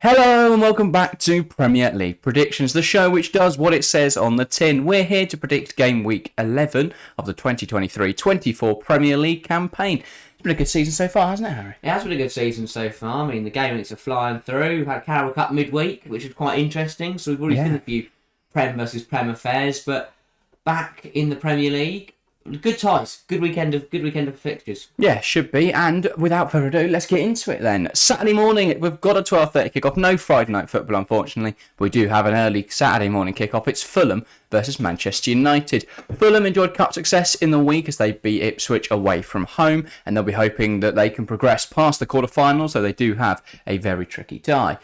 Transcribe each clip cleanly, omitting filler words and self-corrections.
Hello and welcome back to Premier League Predictions, the show which does what it says on the tin. We're here to predict game week 11 of the 2023-24 Premier League campaign. It's been a good season so far, hasn't it, Harry? It has been a good season so far. I mean, the game weeks are flying through. We've had Carabao Cup midweek, which is quite interesting. So we've already seen a few Prem versus Prem affairs, but back in the Premier League, good ties, good weekend of fixtures. Yeah, should be. And without further ado, let's get into it then. Saturday morning, we've got a 12:30 kickoff. No Friday night football, unfortunately, but we do have an early Saturday morning kickoff. It's Fulham versus Manchester United. Fulham enjoyed cup success in the week as they beat Ipswich away from home, and they'll be hoping that they can progress past the quarterfinals, so they do have a very tricky tie.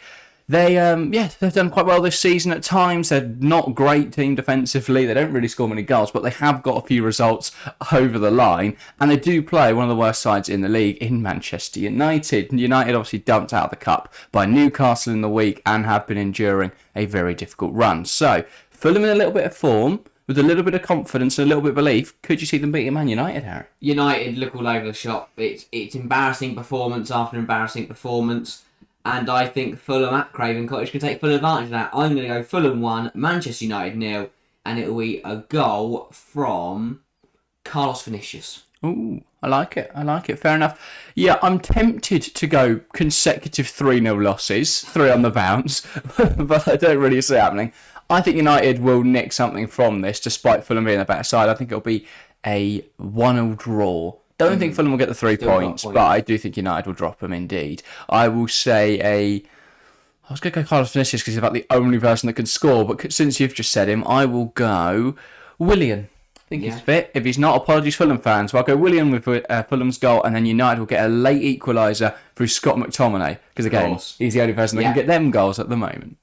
They've done quite well this season at times. They're not a great team defensively. They don't really score many goals, but they have got a few results over the line. And they do play one of the worst sides in the league in Manchester United. United obviously dumped out of the cup by Newcastle in the week and have been enduring a very difficult run. So, Fulham in a little bit of form, with a little bit of confidence and a little bit of belief. Could you see them beating Man United, Harry? United look all over the shop. It's embarrassing performance after embarrassing performance. And I think Fulham at Craven Cottage can take full advantage of that. I'm going to go Fulham 1, Manchester United 0, and it'll be a goal from Carlos Vinicius. Ooh, I like it. Fair enough. Yeah, I'm tempted to go consecutive 3-0 losses, 3 on the bounce, but I don't really see it happening. I think United will nick something from this, despite Fulham being the better side. I think it'll be a 1-0 draw. Don't think Fulham will get the 3 points, but I do think United will drop them indeed. I will say I was going to go Carlos Vinicius because he's about the only person that can score, but since you've just said him, I will go Willian. I think he's fit. If he's not, apologies Fulham fans. So I'll go Willian with Fulham's goal, and then United will get a late equaliser through Scott McTominay, because again, he's the only person that can get them goals at the moment.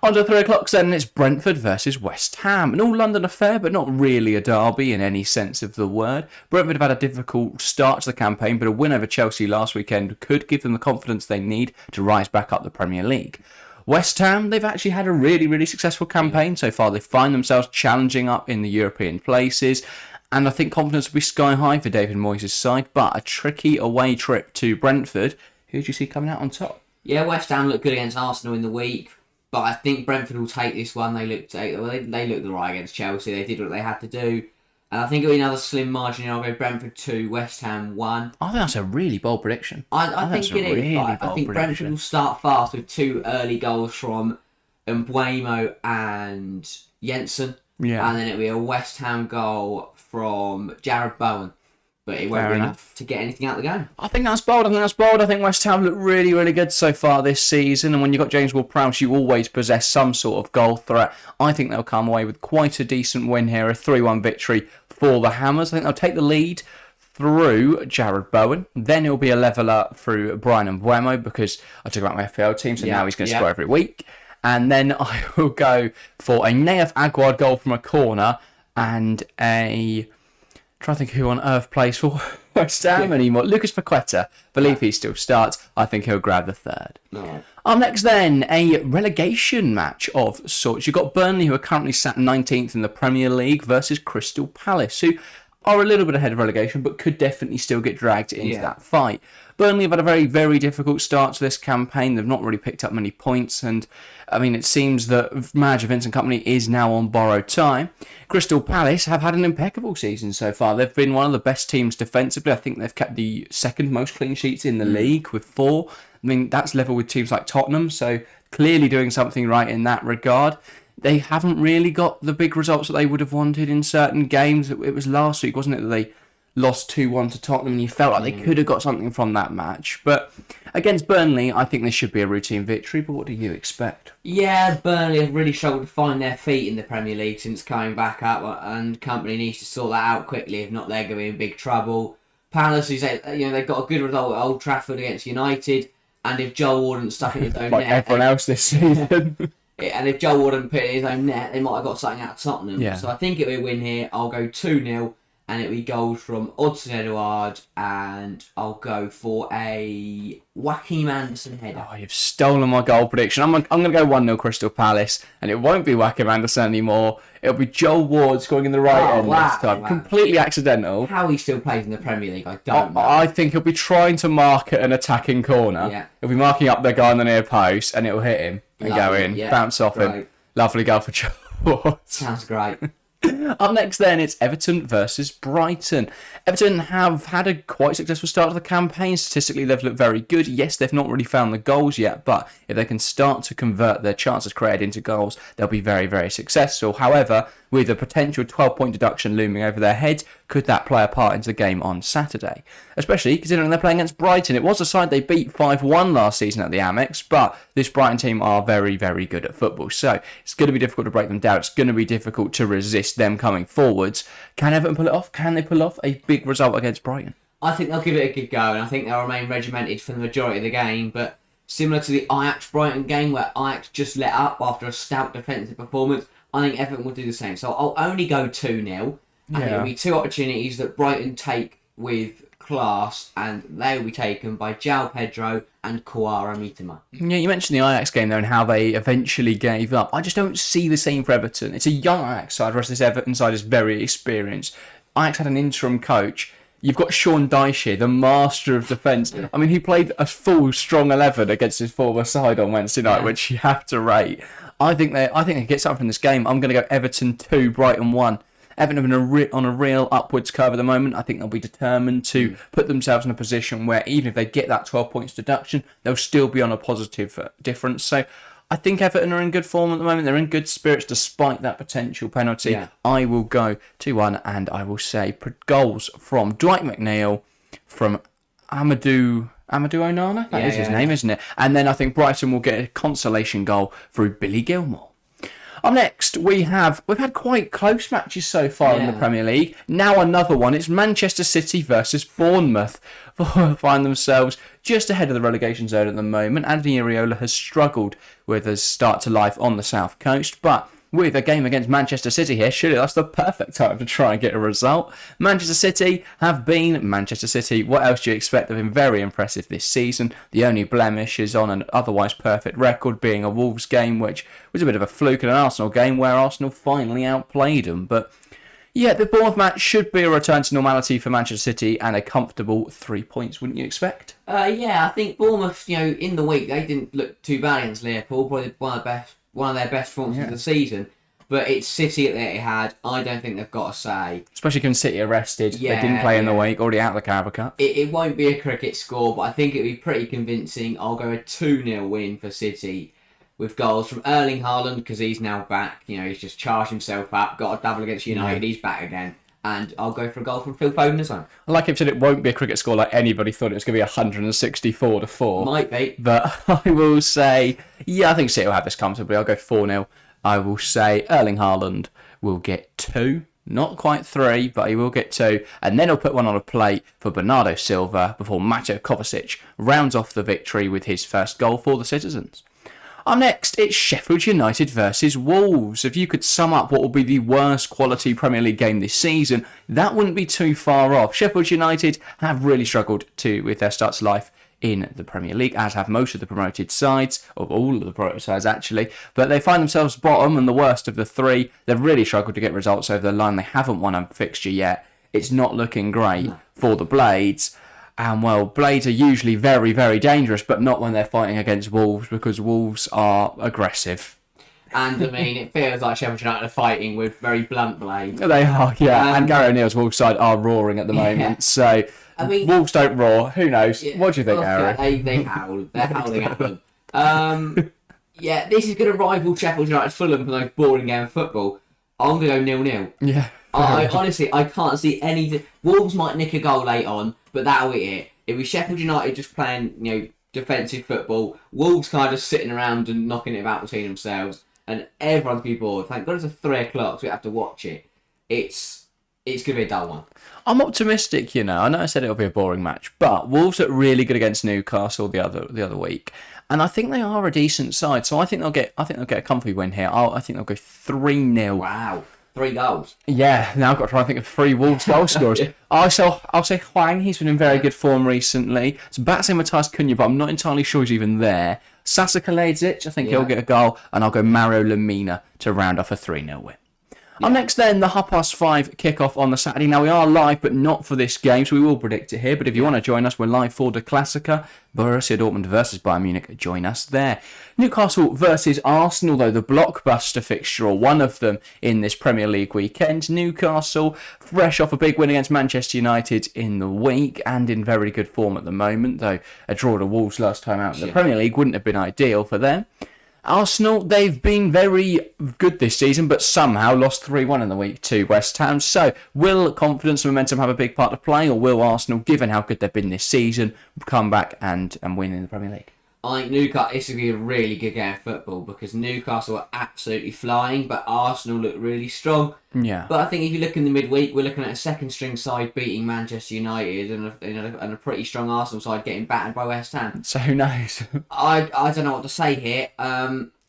On to 3 o'clock then, it's Brentford versus West Ham. An all-London affair, but not really a derby in any sense of the word. Brentford have had a difficult start to the campaign, but a win over Chelsea last weekend could give them the confidence they need to rise back up the Premier League. West Ham, they've actually had a really, really successful campaign so far. They find themselves challenging up in the European places, and I think confidence will be sky high for David Moyes' side, but a tricky away trip to Brentford. Who do you see coming out on top? Yeah, West Ham looked good against Arsenal in the week, but I think Brentford will take this one. They looked right against Chelsea. They did what they had to do. And I think it'll be another slim margin. I'll go Brentford 2, West Ham 1. I think that's a really bold prediction. I think it is. Really I think Brentford will start fast with 2 early goals from Mbeumo and Jensen. Yeah. And then it'll be a West Ham goal from Jared Bowen. But it won't be enough to get anything out of the game. I think that's bold. I think West Ham look really, really good so far this season. And when you've got James Ward-Prowse, you always possess some sort of goal threat. I think they'll come away with quite a decent win here, a 3-1 victory for the Hammers. I think they'll take the lead through Jared Bowen. Then it'll be a leveller through Brian Mbeumo, because I took about my FPL team, so now he's going to score every week. And then I will go for a Nayef Aguerd goal from a corner and a... trying to think who on earth plays for West Ham anymore. Lucas Paqueta, believe he still starts. I think he'll grab the 3rd. No. Up next then, a relegation match of sorts. You've got Burnley, who are currently sat 19th in the Premier League, versus Crystal Palace, who are a little bit ahead of relegation, but could definitely still get dragged into that fight. Burnley have had a very, very difficult start to this campaign. They've not really picked up many points, and I mean, it seems that manager Vincent Kompany is now on borrowed time. Crystal Palace have had an impeccable season so far. They've been one of the best teams defensively. I think they've kept the 2nd most clean sheets in the league with 4. I mean, that's level with teams like Tottenham, so clearly doing something right in that regard. They haven't really got the big results that they would have wanted in certain games. It was last week, wasn't it, that they lost 2-1 to Tottenham, and you felt like they could have got something from that match. But against Burnley, I think this should be a routine victory, but what do you expect? Yeah, Burnley have really struggled to find their feet in the Premier League since coming back up, and Kompany needs to sort that out quickly. If not, they're going to be in big trouble. Palace, they've got a good result at Old Trafford against United, and if Joel Warden stuck in his own like net... everyone else this season. And if Joel Warden put it in his own net, they might have got something out of Tottenham. Yeah. So I think it'll be a win here. I'll go 2-0, and it'll be goals from Odsonne Edouard, and I'll go for a Joachim Andersen header. Oh, you've stolen my goal prediction. I'm going to go 1-0 Crystal Palace, and it won't be Joachim Andersen anymore. It'll be Joel Ward scoring in the right end this time. Wow. Completely accidental. How he still plays in the Premier League, I don't know. I think he'll be trying to mark at an attacking corner. Yeah. He'll be marking up the guy on the near post, and it'll hit him and go Lovely, in, yeah. bounce off him. Great. Lovely goal for Joel Ward. Sounds great. Up next then, it's Everton versus Brighton. Everton have had a quite successful start to the campaign. Statistically, they've looked very good. Yes, they've not really found the goals yet, but if they can start to convert their chances created into goals, they'll be very, very successful. However, with a potential 12-point deduction looming over their heads, could that play a part into the game on Saturday? Especially considering they're playing against Brighton. It was a side they beat 5-1 last season at the Amex, but this Brighton team are very, very good at football. So it's going to be difficult to break them down. It's going to be difficult to resist them coming forwards. Can Everton pull it off? Can they pull off a big result against Brighton? I think they'll give it a good go, and I think they'll remain regimented for the majority of the game, but similar to the Ajax-Brighton game, where Ajax just let up after a stout defensive performance, I think Everton will do the same. So I'll only go 2-0, and it'll be two opportunities that Brighton take with class, and they will be taken by João Pedro and Kawara Mitoma. Yeah, you mentioned the Ajax game there and how they eventually gave up. I just don't see the same for Everton. It's a young Ajax side, whereas this Everton side is very experienced. Ajax had an interim coach. You've got Sean Dyche here, the master of defence. I mean, he played a full strong 11 against his former side on Wednesday night, which you have to rate. I think they get something from this game. I'm going to go Everton 2, Brighton 1. Everton have been on a real upwards curve at the moment. I think they'll be determined to put themselves in a position where even if they get that 12 points deduction, they'll still be on a positive difference. So I think Everton are in good form at the moment. They're in good spirits despite that potential penalty. Yeah. I will go 2-1 and I will say goals from Dwight McNeil, from Amadou Onana. That is his name, isn't it? And then I think Brighton will get a consolation goal through Billy Gilmore. Up next, we've had quite close matches so far in the Premier League. Now another one. It's Manchester City versus Bournemouth. Find themselves just ahead of the relegation zone at the moment. Anthony Areola has struggled with his start to life on the south coast, but with a game against Manchester City here, surely that's the perfect time to try and get a result. Manchester City have been Manchester City. What else do you expect? They've been very impressive this season. The only blemish is on an otherwise perfect record being a Wolves game, which was a bit of a fluke, in an Arsenal game where Arsenal finally outplayed them. But yeah, the Bournemouth match should be a return to normality for Manchester City and a comfortable 3 points, wouldn't you expect? Yeah, I think Bournemouth, in the week, they didn't look too bad against Liverpool. Probably one of their best performances of the season. But it's City that they had. I don't think they've got a say. Especially given City are rested. Yeah, they didn't play in the week, already out of the Carabao Cup. It won't be a cricket score, but I think it'll be pretty convincing. I'll go a 2-0 win for City with goals from Erling Haaland, because he's now back. He's just charged himself up, got a double against United, he's back again. And I'll go for a goal from Phil Foden as well. Like I've said, it won't be a cricket score like anybody thought it was going to be 164-4. Might be. But I will say, I think City will have this comfortably. I'll go 4-0. I will say Erling Haaland will get 2. Not quite 3, but he will get 2. And then he'll put one on a plate for Bernardo Silva before Mateo Kovacic rounds off the victory with his first goal for the citizens. Up next, it's Sheffield United versus Wolves. If you could sum up what will be the worst quality Premier League game this season, that wouldn't be too far off. Sheffield United have really struggled with their start to life in the Premier League, as have most of the promoted sides, of all of the promoted sides actually, but they find themselves bottom and the worst of the 3. They've really struggled to get results over the line. They haven't won a fixture yet. It's not looking great for the Blades. And well, Blades are usually very, very dangerous, but not when they're fighting against Wolves, because Wolves are aggressive. And I mean, it feels like Sheffield United are fighting with very blunt blades. They are, yeah. And Gary O'Neill's Wolves side are roaring at the moment. So I mean, Wolves don't roar. Who knows? What do you think, Harry? They howl. They're howling at them. This is going to rival Sheffield United's Fulham for the most boring game of football. I'm going to go 0-0. Yeah. I honestly, I can't see any. Wolves might nick a goal late on, but that'll be it. It'll be Sheffield United just playing, defensive football. Wolves kind of sitting around and knocking it about between themselves, and everyone's be bored. Thank God it's 3 o'clock, so we have to watch it. It's going to be a dull one. I'm optimistic, I know I said it'll be a boring match, but Wolves look really good against Newcastle the other week, and I think they are a decent side. So I think they'll get a comfy win here. I think they'll go 3-0. Wow. 3 goals. Yeah, now I've got to try and think of 3 Wolves goal scorers. I'll say Hwang, he's been in very good form recently. It's Batse Matthias Cunha, but I'm not entirely sure he's even there. Sasa Kaledzic, I think he'll get a goal, and I'll go Mario Lemina to round off a 3-0 win. Up next then, the 5:30 kickoff on the Saturday. Now we are live, but not for this game, so we will predict it here. But if you want to join us, we're live for the Klassiker. Borussia Dortmund versus Bayern Munich. Join us there. Newcastle versus Arsenal, though, the blockbuster fixture, or one of them in this Premier League weekend. Newcastle, fresh off a big win against Manchester United in the week, and in very good form at the moment, though a draw to Wolves last time out in the Premier League wouldn't have been ideal for them. Arsenal, they've been very good this season, but somehow lost 3-1 in the week to West Ham. So, will confidence and momentum have a big part to play, or will Arsenal, given how good they've been this season, come back and win in the Premier League? I think Newcastle, this will be a really good game of football because Newcastle are absolutely flying, but Arsenal look really strong. Yeah. But I think if you look in the midweek, we're looking at a second-string side beating Manchester United and a pretty strong Arsenal side getting battered by West Ham. So who knows? I don't know what to say here.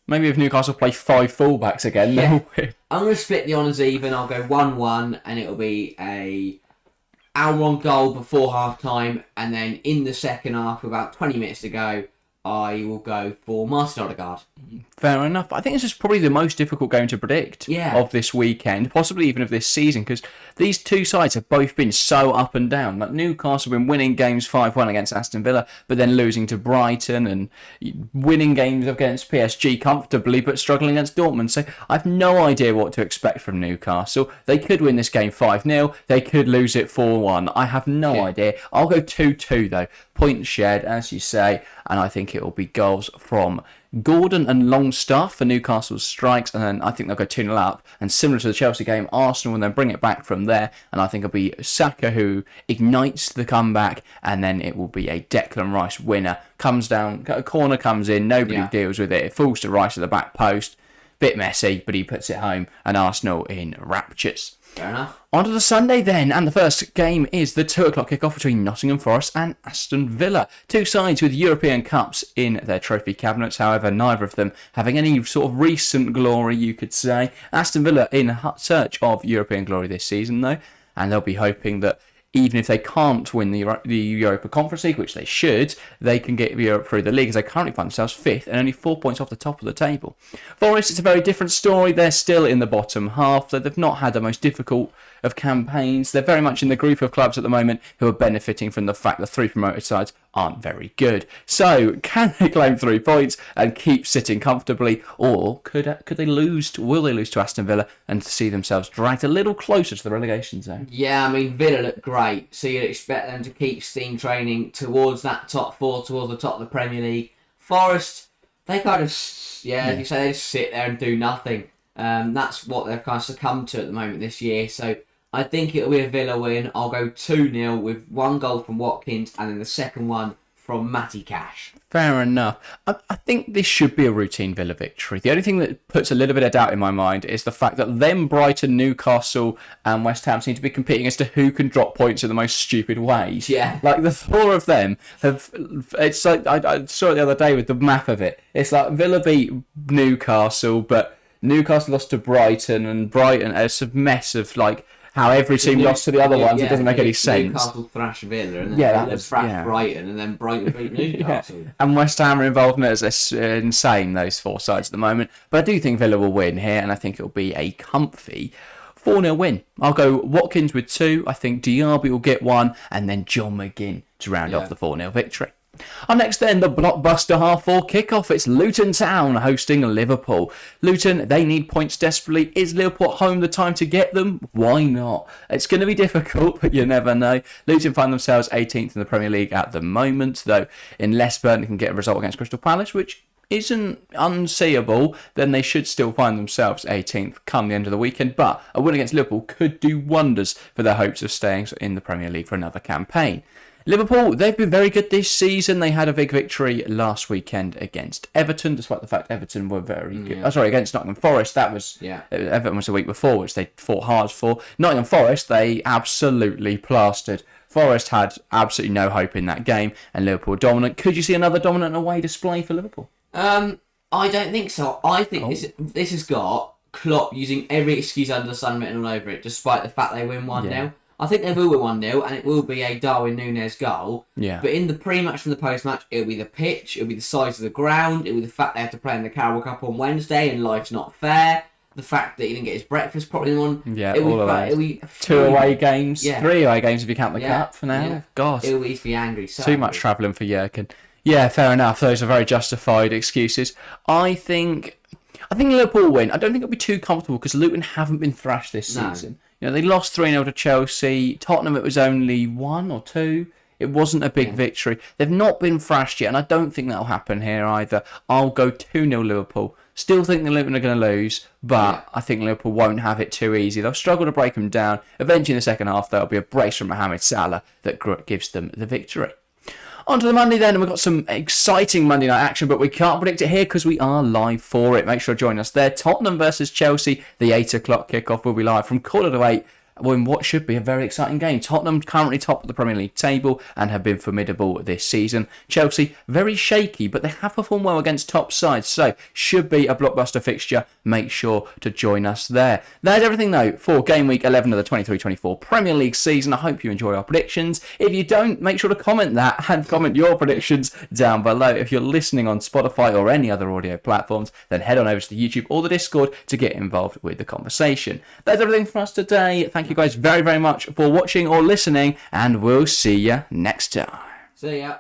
Maybe if Newcastle play 5 fullbacks again, they'll win. I'm going to split the honours even. I'll go 1-1, and it'll be a Almiron goal before half-time, and then in the second half, with about 20 minutes to go, I will go for Martin Odegaard. Fair enough. I think this is probably the most difficult game to predict of this weekend, possibly even of this season, because these two sides have both been so up and down. Like Newcastle have been winning games 5-1 against Aston Villa, but then losing to Brighton, and winning games against PSG comfortably, but struggling against Dortmund. So I've no idea what to expect from Newcastle. They could win this game 5-0. They could lose it 4-1. I have no idea. I'll go 2-2 though. Points shared, as you say, and I think it will be goals from Gordon and Longstaff for Newcastle's strikes, and then I think they'll go 2-0 up. And similar to the Chelsea game, Arsenal will then bring it back from there, and I think it'll be Saka who ignites the comeback, and then it will be a Declan Rice winner. Comes down, a corner comes in, nobody deals with it. It falls to Rice at the back post. Bit messy, but he puts it home, and Arsenal in raptures. Fair enough. On to the Sunday then, and the first game is the 2 o'clock kickoff between Nottingham Forest and Aston Villa. Two sides with European Cups in their trophy cabinets, however, neither of them having any sort of recent glory, you could say. Aston Villa in search of European glory this season, though, and they'll be hoping that even if they can't win the Europa Conference League, which they should, they can get Europe through the league, as they currently find themselves 5th and only 4 points off the top of the table. Forest, it's a very different story. They're still in the bottom half. They've not had the most difficult of campaigns. They're very much in the group of clubs at the moment who are benefiting from the fact the 3 promoted sides aren't very good. So, can they claim 3 points and keep sitting comfortably, or could they lose? Will they lose to Aston Villa and see themselves dragged a little closer to the relegation zone? Yeah, I mean, Villa look great, so you'd expect them to keep steam training towards that top 4, towards the top of the Premier League. Forest, they kind of, as you say, they just sit there and do nothing. That's what they've kind of succumbed to at the moment this year. So I think it'll be a Villa win. I'll go 2-0 with 1 goal from Watkins and then the second one from Matty Cash. Fair enough. I think this should be a routine Villa victory. The only thing that puts a little bit of doubt in my mind is the fact that them, Brighton, Newcastle and West Ham seem to be competing as to who can drop points in the most stupid ways. Yeah. Like the 4 of them have... It's like, I saw it the other day with the map of it. It's like Villa beat Newcastle, but Newcastle lost to Brighton, and Brighton, it's a mess of like... how every team lost to the other ones, it doesn't make any sense. Newcastle thrashed Villa, and then Villa thrashed Brighton, and then Brighton beat Newcastle. And West Ham are involved in it. It's insane, those 4 sides at the moment. But I do think Villa will win here, and I think it'll be a comfy 4-0 win. I'll go Watkins with 2. I think Diaby will get 1, and then John McGinn to round off the 4-0 victory. Up next then, the blockbuster 4:30 kickoff. It's Luton Town hosting Liverpool. Luton, they need points desperately. Is Liverpool at home the time to get them? Why not? It's going to be difficult, but you never know. Luton find themselves 18th in the Premier League at the moment, though unless Burnley can get a result against Crystal Palace, which isn't unseeable, then they should still find themselves 18th come the end of the weekend. But a win against Liverpool could do wonders for their hopes of staying in the Premier League for another campaign. Liverpool, they've been very good this season. They had a big victory last weekend against Everton, despite the fact Everton were very good. Against Nottingham Forest. That was Everton was the week before, which they fought hard for. Nottingham Forest, they absolutely plastered. Forest had absolutely no hope in that game, and Liverpool were dominant. Could you see another dominant away display for Liverpool? I don't think so. I think this has got Klopp using every excuse under the sun written all over it, despite the fact they win 1-0. Yeah. I think they will win 1-0, and it will be a Darwin Núñez goal. Yeah. But in the pre-match and the post-match, it'll be the pitch, it'll be the size of the ground, it'll be the fact they have to play in the Carabao Cup on Wednesday and life's not fair, the fact that he didn't get his breakfast properly on. Yeah, it'll all of those. it'll be 2 away games, Yeah. 3 away games if you count the Yeah. cup for now. Yeah. God, It'll be be angry. So too much travelling for Jurgen. Yeah, fair enough. Those are very justified excuses. I think Liverpool win. I don't think it'll be too comfortable because Luton haven't been thrashed this No. season. You know, they lost 3-0 to Chelsea. Tottenham, it was only 1 or 2. It wasn't a big victory. They've not been thrashed yet, and I don't think that'll happen here either. I'll go 2-0 Liverpool. Still think the Luton are going to lose, but I think Liverpool won't have it too easy. They'll struggle to break them down. Eventually in the second half, there'll be a brace from Mohamed Salah that gives them the victory. On to the Monday then, and we've got some exciting Monday night action, but we can't predict it here because we are live for it. Make sure to join us there. Tottenham versus Chelsea, the 8 o'clock kickoff will be live from 8:15. Well, in what should be a very exciting game. Tottenham currently top of the Premier League table and have been formidable this season. Chelsea, very shaky, but they have performed well against top sides, so should be a blockbuster fixture. Make sure to join us there. That's everything, though, for Game Week 11 of the 23-24 Premier League season. I hope you enjoy our predictions. If you don't, make sure to comment that and comment your predictions down below. If you're listening on Spotify or any other audio platforms, then head on over to the YouTube or the Discord to get involved with the conversation. That's everything from us today. Thank you guys very, very much for watching or listening, and we'll see you next time. See ya.